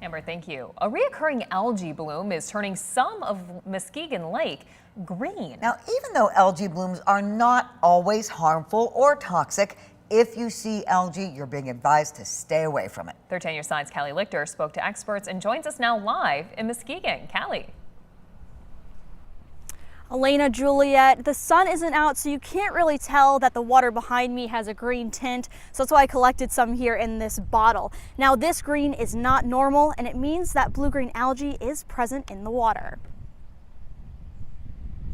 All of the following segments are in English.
Amber, thank you. A reoccurring algae bloom is turning some of Muskegon Lake green. Now, even though algae blooms are not always harmful or toxic, if you see algae, you're being advised to stay away from it. 13 News Side's Callie Lichter spoke to experts and joins us now live in Muskegon. Callie. Elena, Juliet, the sun isn't out, so you can't really tell that the water behind me has a green tint. So that's why I collected some here in this bottle. Now, this green is not normal, and it means that blue-green algae is present in the water.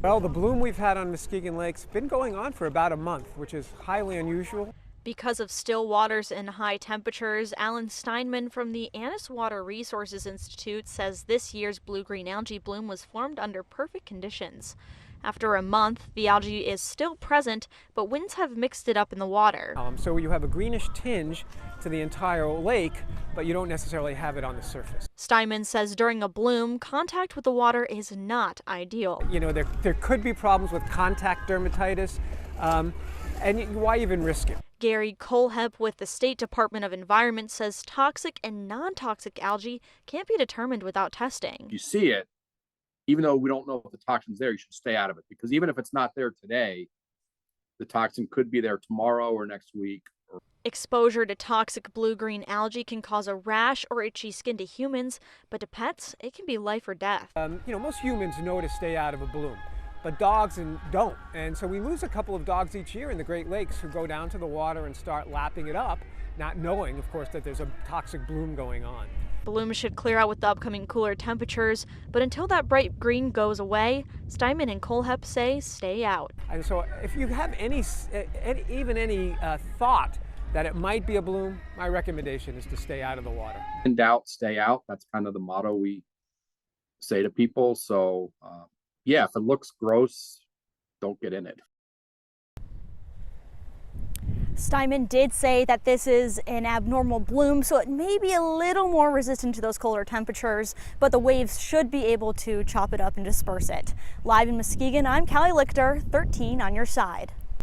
Well, the bloom we've had on Muskegon Lake's been going on for about a month, which is highly unusual. Because of still waters and high temperatures, Alan Steinman from the Annis Water Resources Institute says this year's blue-green algae bloom was formed under perfect conditions. After a month, the algae is still present, but winds have mixed it up in the water. So you have a greenish tinge to the entire lake, but you don't necessarily have it on the surface. Steinman says during a bloom, contact with the water is not ideal. You know, there could be problems with contact dermatitis, and why even risk it? Gary Colehep with the State Department of Environment says toxic and non-toxic algae can't be determined without testing. You see it, even though we don't know if the toxin's there, you should stay out of it, because even if it's not there today, the toxin could be there tomorrow or next week. Exposure to toxic blue-green algae can cause a rash or itchy skin to humans, but to pets, it can be life or death. You know, most humans know to stay out of a bloom, but dogs don't. And so we lose a couple of dogs each year in the Great Lakes who go down to the water and start lapping it up, not knowing, of course, that there's a toxic bloom going on. Blooms should clear out with the upcoming cooler temperatures, but until that bright green goes away, Steinman and Colehep say stay out. And so if you have any thought that it might be a bloom, my recommendation is to stay out of the water. In doubt, stay out. That's kind of the motto we say to people. So yeah, if it looks gross, don't get in it. Steinman did say that this is an abnormal bloom, so it may be a little more resistant to those colder temperatures, but the waves should be able to chop it up and disperse it. Live in Muskegon, I'm Callie Lichter, 13 on your side.